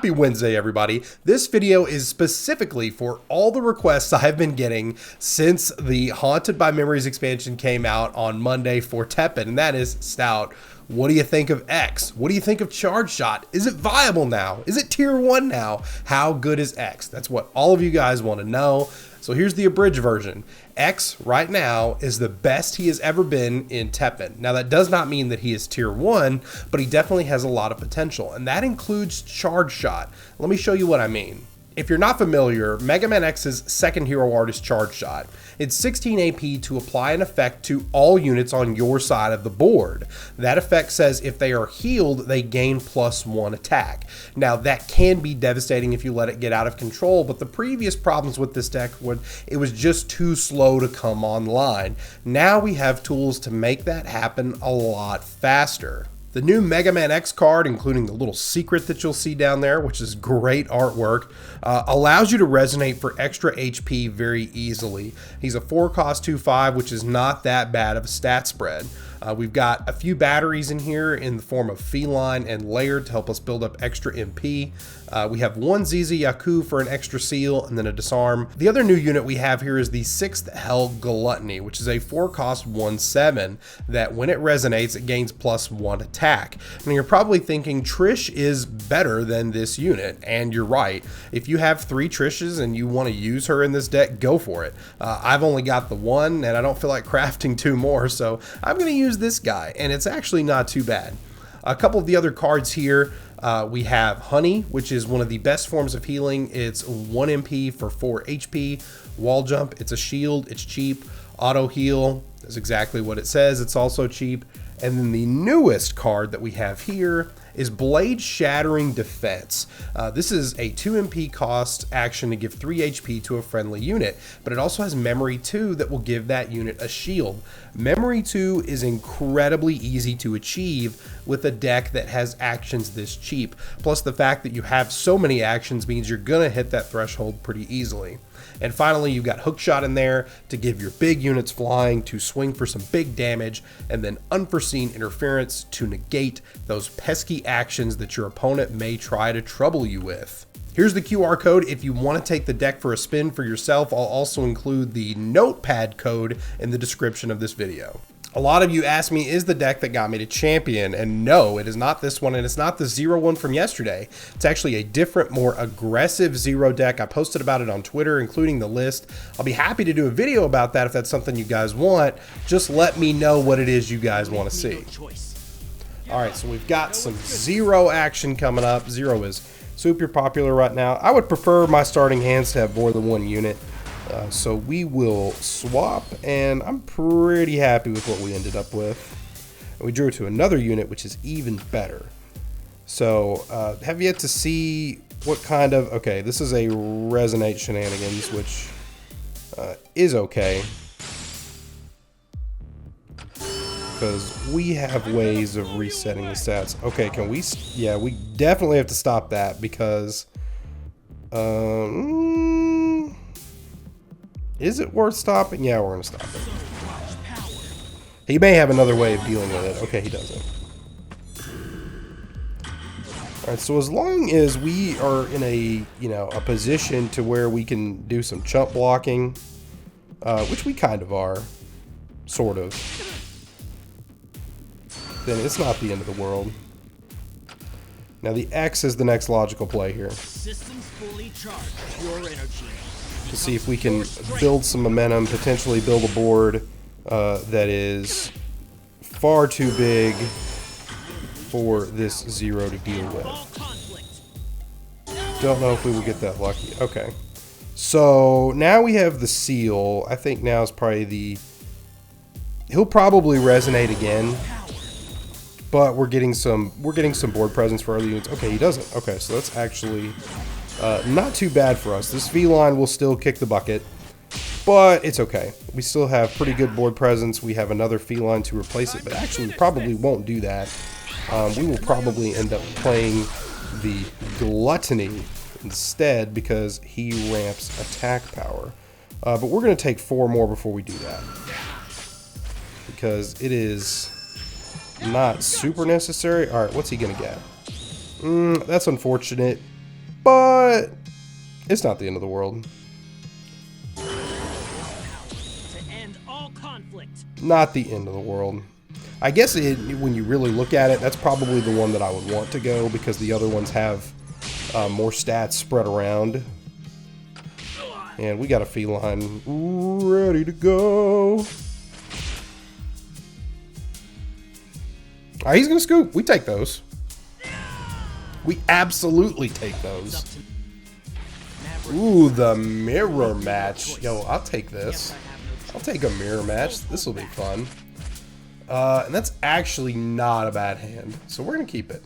Happy Wednesday, everybody. This video is specifically for all the requests I have been getting since the Haunted by Memories expansion came out on Monday for TEPPEN, and that is Stout. What do you think of X? What do you think of Charge Shot? Is it viable now? Is it tier 1 now? How good is X? That's what all of you guys want to know. So here's the abridged version. X right now is the best he has ever been in TEPPEN. Now that does not mean that he is tier 1, but he definitely has a lot of potential, and that includes Charge Shot. Let me show you what I mean. If you're not familiar, Mega Man X's second hero art is Charge Shot. It's 16 AP to apply an effect to all units on your side of the board. That effect says if they are healed, they gain +1 attack. Now that can be devastating if you let it get out of control, but the previous problems with this deck were it was just too slow to come online. Now we have tools to make that happen a lot faster. The new Mega Man X card, including the little secret that you'll see down there, which is great artwork, allows you to resonate for extra HP very easily. He's a 4-cost 2/5, which is not that bad of a stat spread. We've got a few batteries in here in the form of Feline and Layered to help us build up extra MP. We have one ZZ Yaku for an extra seal and then a disarm. The other new unit we have here is the 6th Helm Gluttony, which is a 4-cost 1/7 that when it resonates, it gains +1 attack. Now you're probably thinking Trish is better than this unit, and you're right. If you have 3 Trishes and you want to use her in this deck, go for it. I've only got the one and I don't feel like crafting 2 more, so I'm going to use this guy, and it's actually not too bad. A couple of the other cards here, we have Honey, which is one of the best forms of healing. It's 1 MP for 4 HP. Wall Jump, it's a shield, it's cheap. Auto Heal is exactly what it says, it's also cheap. And then the newest card that we have here is Blade Shattering Defense. This is a 2 MP cost action to give 3 HP to a friendly unit, but it also has Memory 2 that will give that unit a shield. Memory 2 is incredibly easy to achieve with a deck that has actions this cheap. Plus the fact that you have so many actions means you're gonna hit that threshold pretty easily. And finally, you've got Hookshot in there to give your big units flying to swing for some big damage, and then Unforeseen Interference to negate those pesky actions that your opponent may try to trouble you with. Here's the QR code if you want to take the deck for a spin for yourself. I'll also include the notepad code in the description of this video. A lot of you asked me, is the deck that got me to champion? And no, it is not this one, and it's not the 0 from yesterday. It's actually a different, more aggressive 0 deck. I posted about it on Twitter, including the list. I'll be happy to do a video about that if that's something you guys want. Just let me know what it is you guys want to see. All right, so we've got some 0 action coming up. 0 is super popular right now. I would prefer my starting hands to have more than 1 unit. So we will swap, and I'm pretty happy with what we ended up with. And we drew to another unit, which is even better. So have yet to see what kind of, okay, this is a Resonate Shenanigans, which is okay. Because we have ways of resetting the stats. Okay, can we, yeah, we definitely have to stop that because, is it worth stopping? Yeah, we're going to stop it. He may have another way of dealing with it. Okay, he doesn't. Alright, so as long as we are in a, a position to where we can do some chump blocking, which we kind of are, sort of, then it's not the end of the world. Now the X is the next logical play here. Systems fully charged. Your energy. To see if we can build some momentum, potentially build a board that is far too big for this 0 to deal with. Don't know if we will get that lucky. Okay. So now we have the seal. I think now is probably the... He'll probably resonate again. But we're getting some board presence for other units. Okay, he doesn't. Okay, so that's actually not too bad for us. This Feline will still kick the bucket, but it's okay. We still have pretty good board presence. We have another Feline to replace it, but actually we probably won't do that. We will probably end up playing the Gluttony instead because he ramps attack power. But we're going to take 4 more before we do that because it is not super necessary. All right, what's he going to get? That's unfortunate. but it's not the end of the world. To end all conflict. Not the end of the world. I guess when you really look at it, that's probably the one that I would want to go because the other ones have more stats spread around. And we got a feline ready to go. Alright, he's gonna scoop. We take those. We absolutely take those. Ooh, the mirror match. Yo, I'll take this. I'll take a mirror match. This will be fun. And that's actually not a bad hand. So we're gonna keep it.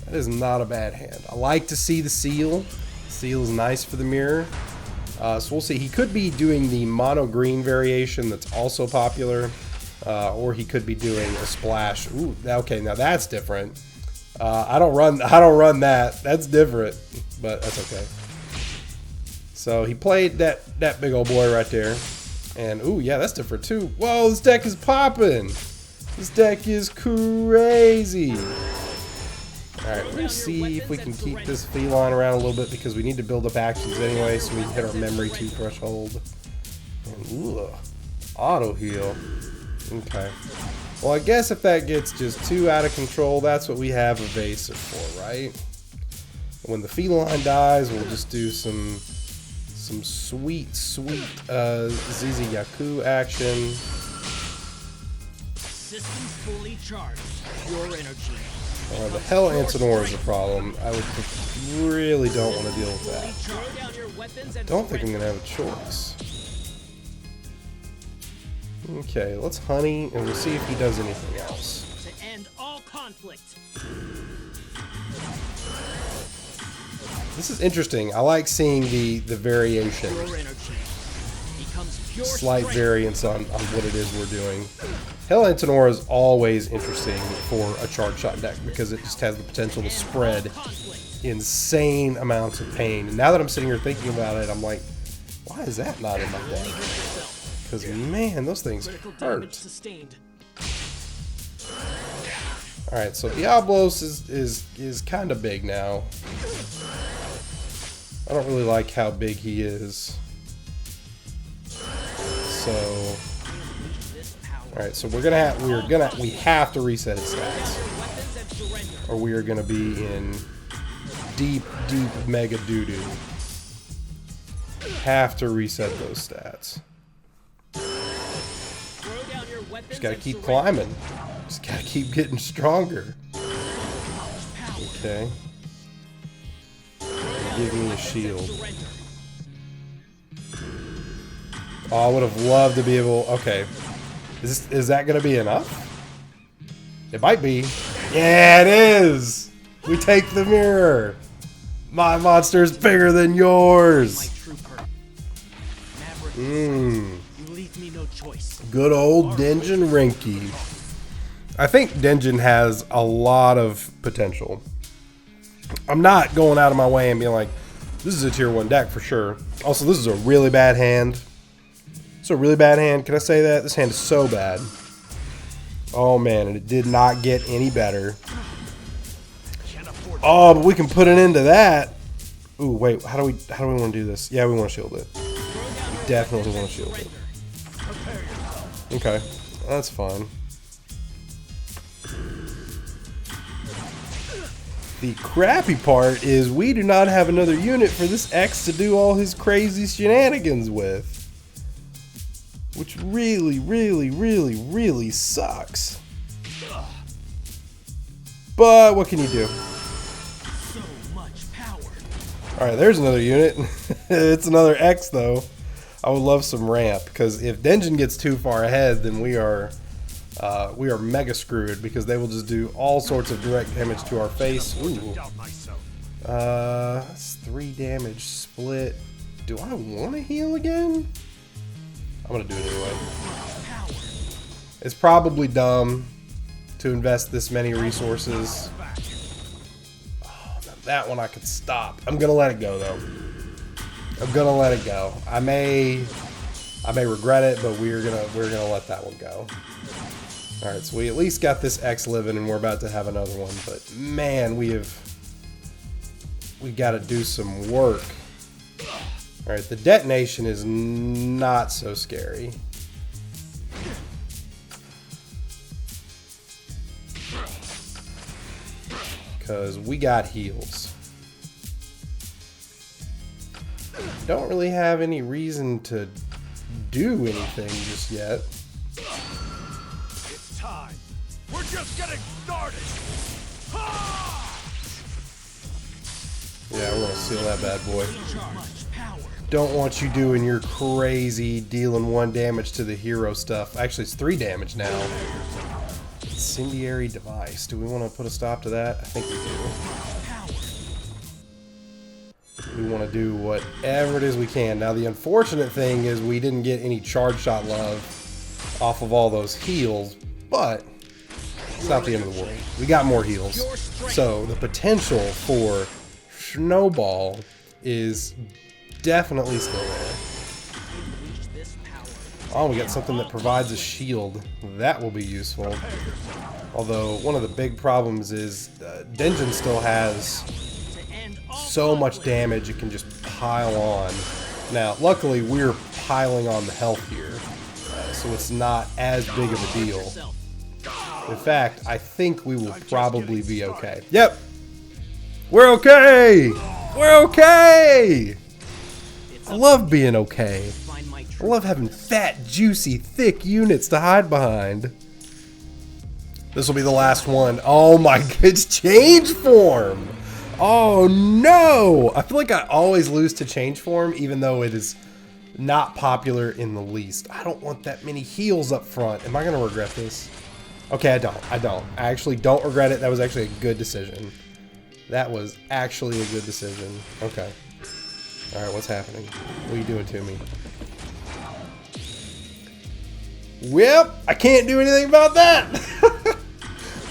That is not a bad hand. I like to see the seal. Seal is nice for the mirror. So we'll see. He could be doing the mono green variation that's also popular. Or he could be doing a splash. Ooh, okay, now that's different. I don't run that. That's different, but that's okay. So he played that big old boy right there. And ooh, yeah, that's different too. Whoa, this deck is popping. This deck is crazy. Alright, we're gonna see if we can keep this feline around a little bit because we need to build up actions anyway so we can hit our memory 2 threshold. And ooh, auto heal. Okay. Well, I guess if that gets just too out of control, that's what we have Evasive for, right? When the feline dies, we'll just do some sweet ZZ Yaku action. Systems fully charged. Pure energy. The Hell Antinor is a problem. I really don't want to deal with that. I don't think I'm going to have a choice. Okay, let's honey, and we'll see if he does anything else. To end all conflict. This is interesting. I like seeing the variation. Pure energy. Becomes pure Slight strength. variance on what it is we're doing. Hell Antinor is always interesting for a charge shot deck because it just has the potential to spread insane amounts of pain. And now that I'm sitting here thinking about it, I'm like, why is that not in my deck? Because, man, those things hurt. Alright, so Diablos is kind of big now. I don't really like how big he is. So, alright, so we have to reset his stats, or we are gonna be in deep mega doo-doo. Have to reset those stats. Just gotta keep climbing. Just gotta keep getting stronger. Okay. Give me a shield. Oh, I would have loved to be able... Okay. Is that going to be enough? It might be. Yeah, it is! We take the mirror! My monster's bigger than yours! Mmm. Good old Denjin Rinky. I think Denjin has a lot of potential. I'm not going out of my way and being like, this is a tier 1 deck for sure. Also, this is a really bad hand. It's a really bad hand. Can I say that? This hand is so bad. Oh man, and it did not get any better. Oh, but we can put an end to that. Ooh, wait, how do we want to do this? Yeah, we want to shield it. We definitely want to shield it. Okay, that's fine. The crappy part is we do not have another unit for this X to do all his crazy shenanigans with. Which really, really, really, really sucks. But what can you do? So much power. Alright, there's another unit. It's another X though. I would love some ramp, because if Denjin gets too far ahead, then we are mega screwed, because they will just do all sorts of direct damage to our face. Ooh. That's 3 damage split. Do I want to heal again? I'm gonna do it anyway. It's probably dumb to invest this many resources. Oh, now that one I could stop. I'm gonna let it go though. I'm gonna let it go. I may regret it, but we're gonna let that one go. All right, so we at least got this X living, and we're about to have another one. But man, we have we got to do some work. All right, the detonation is not so scary. Because we got heals. Don't really have any reason to do anything just yet. It's time. We're just getting started. Yeah, we're gonna seal that bad boy. Much power. Don't want you doing your crazy dealing 1 damage to the hero stuff. Actually, it's 3 damage now. Incendiary device. Do we want to put a stop to that? I think we do. We want to do whatever it is we can. Now, the unfortunate thing is we didn't get any charge shot love off of all those heals, but it's not the end of the world. We got more heals. So the potential for Snowball is definitely still there. Oh, we got something that provides a shield. That will be useful. Although, one of the big problems is Denjin still has so much damage it can just pile on. Now, luckily, we're piling on the health here, so it's not as big of a deal. In fact, I think we will probably be okay. Yep! We're okay! We're okay! I love being okay. I love having fat, juicy, thick units to hide behind. This will be the last one. Oh my god, it's change form! Oh no! I feel like I always lose to change form, even though it is not popular in the least. I don't want that many heals up front. Am I gonna regret this? Okay, I don't. I actually don't regret it. That was actually a good decision. That was actually a good decision. Okay. Alright, what's happening? What are you doing to me? Well, I can't do anything about that!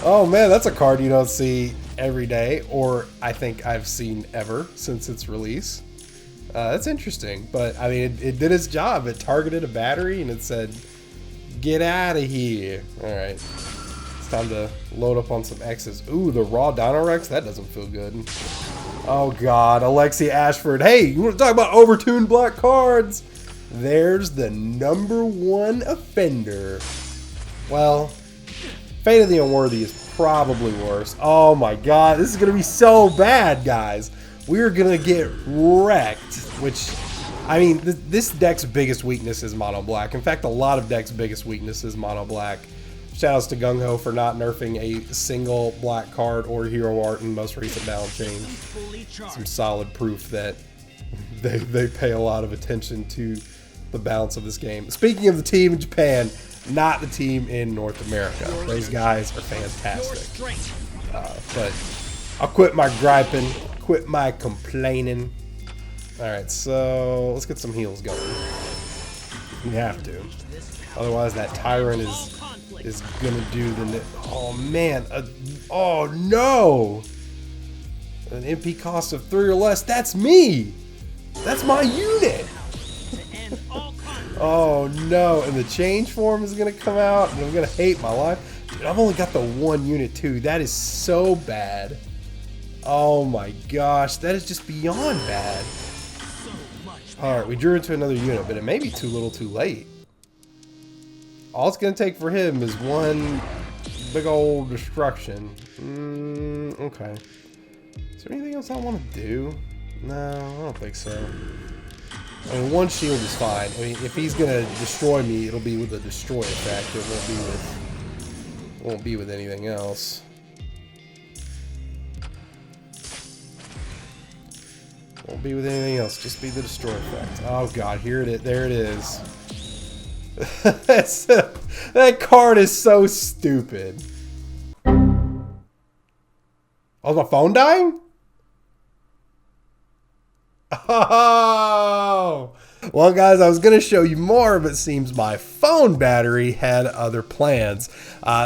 Oh man, that's a card you don't see every day, or I think I've seen ever since its release. That's interesting, but I mean, it did its job. It targeted a battery and it said, get out of here. Alright, it's time to load up on some X's. Ooh, the raw Dino Rex? That doesn't feel good. Oh god, Alexi Ashford. Hey, you want to talk about overtuned black cards? There's the #1 offender. Well, Fate of the Unworthy is probably worse. Oh my god, this is going to be so bad, guys. We're going to get wrecked, which, I mean, this deck's biggest weakness is mono black. In fact, a lot of decks' biggest weakness is mono black. Shoutouts to Gung Ho for not nerfing a single black card or hero art in most recent balance change. Some solid proof that they pay a lot of attention to the balance of this game. Speaking of the team in Japan, not the team in North America. Those guys are fantastic. But I'll quit my griping, quit my complaining. Alright, so let's get some heals going. We have to. Otherwise that Tyrant is gonna do the... Oh man, oh no! An MP cost of 3 or less, that's me! That's my unit! Oh no, and the change form is gonna come out, and I'm gonna hate my life. Dude, I've only got the 1 unit too. That is so bad. Oh my gosh, that is just beyond bad. Alright, we drew into another unit, but it may be too little too late. All it's gonna take for him is 1 big old destruction. Okay. Is there anything else I want to do? No, I don't think so. I mean, 1 shield is fine. I mean, if he's gonna destroy me, it'll be with a destroy effect. It won't be with anything else. Won't be with anything else. Just be the destroy effect. Oh god, here it is. There it is. That card is so stupid. Oh, is my phone dying? Oh! Well, guys, I was going to show you more, but it seems my phone battery had other plans.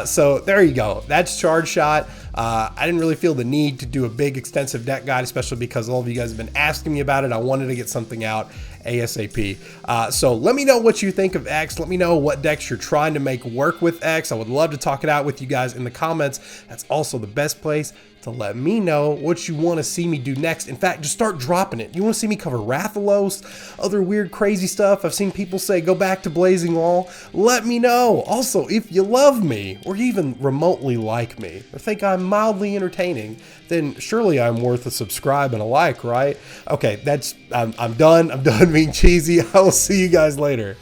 So there you go. That's Charge Shot. I didn't really feel the need to do a big extensive deck guide, especially because all of you guys have been asking me about it. I wanted to get something out ASAP. So let me know what you think of X. Let me know what decks you're trying to make work with X. I would love to talk it out with you guys in the comments. That's also the best place to let me know what you want to see me do next. In fact, just start dropping it. You want to see me cover Rathalos, other weird, crazy stuff? I've seen people say go back to Blazing Wall. Let me know. Also, if you love me, or even remotely like me, or think I'm mildly entertaining, then surely I'm worth a subscribe and a like, right? Okay, I'm done. I'm done being cheesy. I will see you guys later.